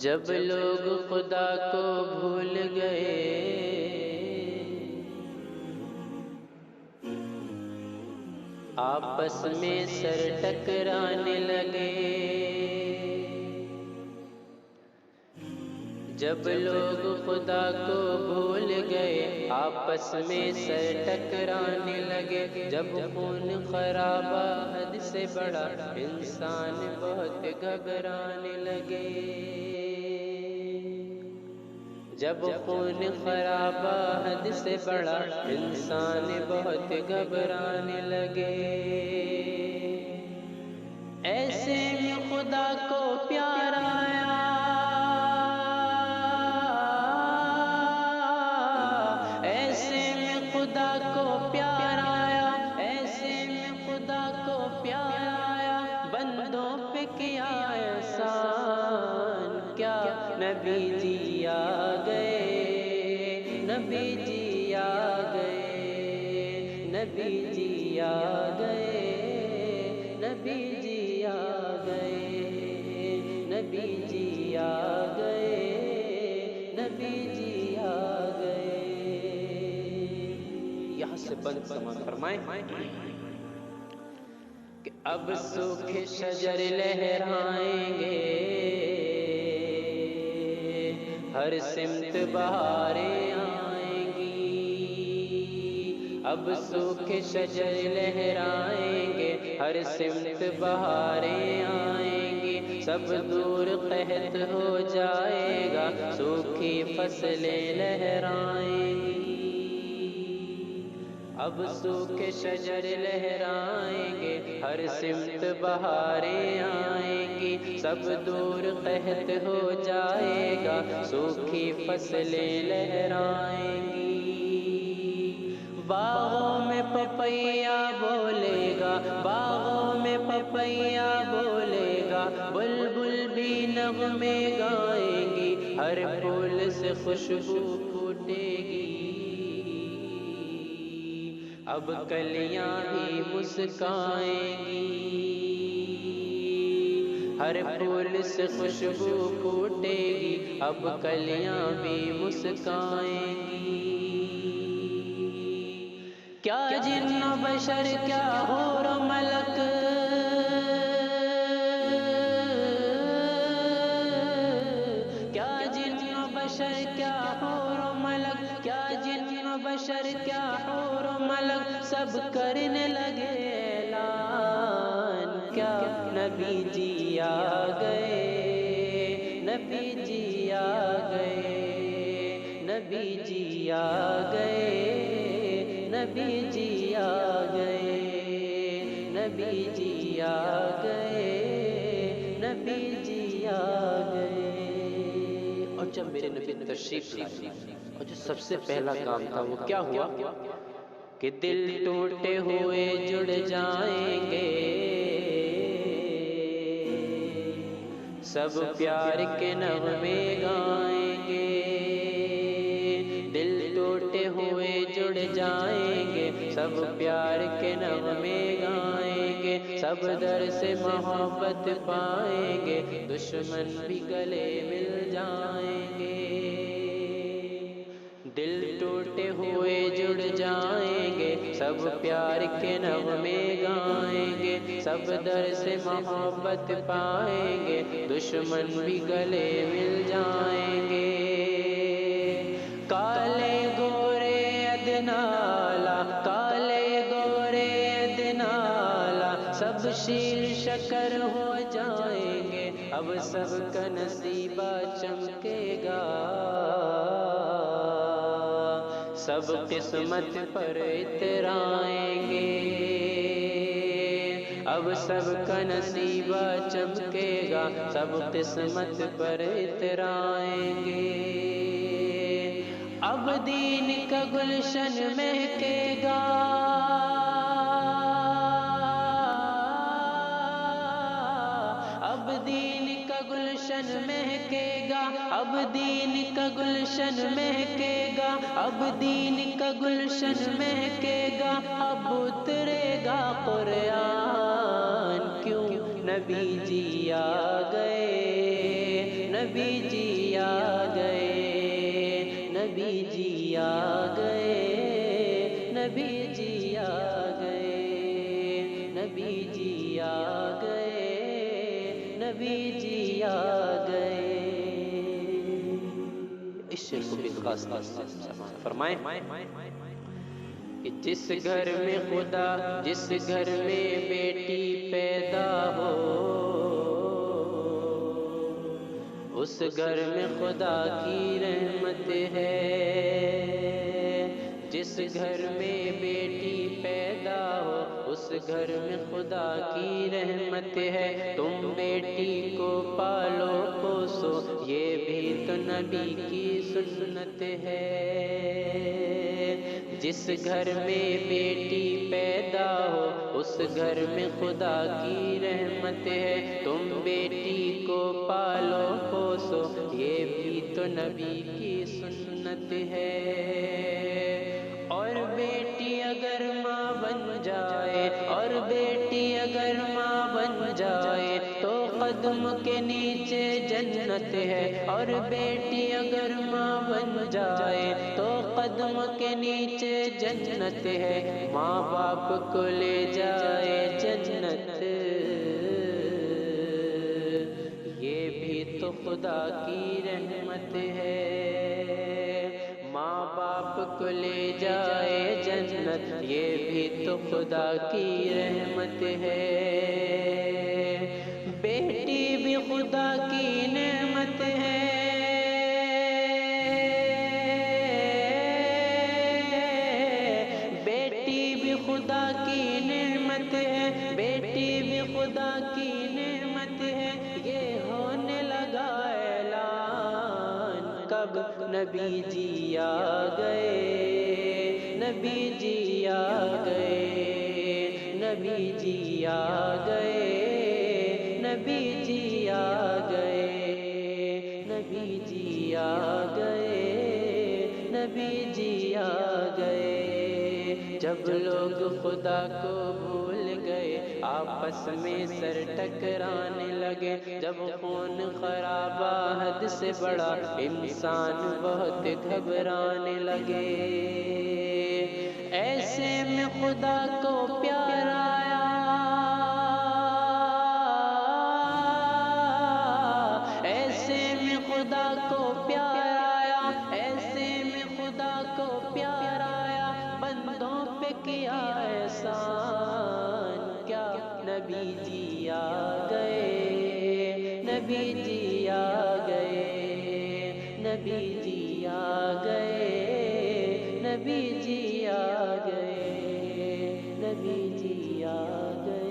جب لوگ خدا کو بھول گئے، آپس میں سر ٹکرانے لگے۔ جب لوگ خدا کو بھول گئے، آپس میں سر ٹکرانے لگے۔ جب خون خرابہ حد سے بڑھا، انسان بہت گھبرانے لگے۔ جب خون خرابہ حد سے بڑھا، انسان بہت گھبرانے لگے۔ ایسے میں خدا کو پیار آیا، ایسے میں خدا کو پیار آیا، ایسے میں خدا کو پیار آیا۔ بندوں پہ کیا احسان، کیا نبی جی آ گئے، نبی جی آ گئے، نبی جی آ گئے، نبی جی آ گئے، نبی جی آ گئے، نبی جی آ گئے۔ یہاں سے بند سماعت فرمائیں کہ اب سوکھے شجر لہرائیں گے، ہر سمت بہاریں آئیں گی۔ اب سوکھے شجر لہرائیں گے، ہر سمت بہاریں آئیں گی۔ سب دور قحط ہو جائے گا، سوکھی فصلیں لہرائیں گی۔ اب سوکھے شجر لہرائیں گے، ہر سمت بہاریں آئیں گی۔ سب دور قحط ہو جائے گا، سوکھی فصلیں لہرائیں گی۔ باغوں میں پپیا بولے گا، باغوں میں پپیا بولے گا، بلبل بھی نغمے گائیں گی، ہر پھول سے خوشبو پھوٹے گی۔ اب کلیاں بھی مسکائیں گی، ہر پھول سے خوشبو پھوٹے گی، اب کلیاں بھی مسکائیں گی۔ کیا جن و بشر، کیا حور و ملک، کیا جن و بشر، کیا حور و ملک، کیا جن و بشر، کیا حور و ملک، سب کرنے لگے اعلان، کیا نبی جی آ گئے، نبی جی آ گئے، نبی جی آ گئے، نبی جی آ گئے، نبی جی آ گئے، نبی جی آ گئے۔ اور جب میرے نبی تشریف لائے، اور جو سب سے پہلا کام تھا وہ کیا ہوا کہ دل ٹوٹے ہوئے جڑ جائیں گے، سب پیار کے نغمے گائیں گے۔ دل ٹوٹے ہوئے جڑ جائیں گے، سب پیار کے نغمے گائیں گے۔ سب در سے محبت پائیں گے، دشمن بھی گلے مل جائیں گے۔ دل ٹوٹے ہوئے جڑ جائیں گے، سب پیار کے نغمے گائیں گے۔ سب در سے محبت پائیں گے، دشمن بھی گلے مل جائیں گے۔ کالے گورے ادنالا، کالے گورے ادنالا، سب شیر شکر ہو جائیں گے، اب سب کا نصیبہ چمکے گا، سب قسمت پر اترائیں گے، اب سب کا نصیبہ چمکے گا، سب قسمت پر اترائیں گے۔ اب دین کا گلشن مہکے گا، اب دین کا گلشن مہکے گا، اب دین کا گلشن مہکے گا، اب دین کا گلشن مہکے گا، اب اترے گا قرآن، کیوں نبی جی آ گئے، نبی جی آ گئے، نبی جی آ گئے، نبی جی آ گئے، نبی جی آ گئے، نبی جی آ گئے۔ اس شعر کو بھی خاص فرمائیں کہ جس گھر میں خدا، جس گھر میں بیٹی پیدا ہو، اس گھر میں خدا کی رحمت ہے۔ جس گھر میں بیٹی پیدا ہو، اس گھر میں خدا کی رحمت ہے۔ تم بیٹی کو پالو پوسو، یہ بھی تو نبی کی سنت ہے۔ جس گھر میں بیٹی پیدا ہو، اس گھر میں خدا کی رحمت ہے۔ تم بیٹی کو پالو پوسو، یہ بھی تو نبی کی سنت ہے۔ اور بیٹی اگر ماں بن جائے، اور بیٹی اگر ماں بن جائے تو قدم کے نیچے جنت ہے۔ اور بیٹی اگر ماں بن جائے تو قدم کے نیچے جنت ہے۔ ماں باپ کو لے جائے جنت، یہ بھی تو خدا کی رحمت ہے۔ ماں باپ کو لے جائے جنت، یہ بھی تو خدا کی رحمت ہے۔ بیٹی بھی خدا کی نعمت ہے، بیٹی بھی خدا کی نعمت ہے، بیٹی بھی خدا کی نعمت ہے۔ یہ ہونے لگا اعلان کب نبی جی آ گئے، نبی جی آ گئے، نبی جی آ گئے، نبی جی آ گئے، نبی جی آ گئے، نبی جی آ گئے۔ جب لوگ خدا کو بھول گئے، آپس میں سر ٹکرانے لگے، جب خون خرابہ حد سے بڑا، انسان بہت گھبرانے لگے۔ ایسے میں خدا کو پیار آیا، ایسے میں خدا کو پیار آیا، ایسے میں خدا کو پیار آیا، بندوں پہ کیا احسان، کیا نبی جی آ گئے، نبی جی آ گئے، نبی جی آ گئے، نبی جی آ گئے، نبی جی آ گئے۔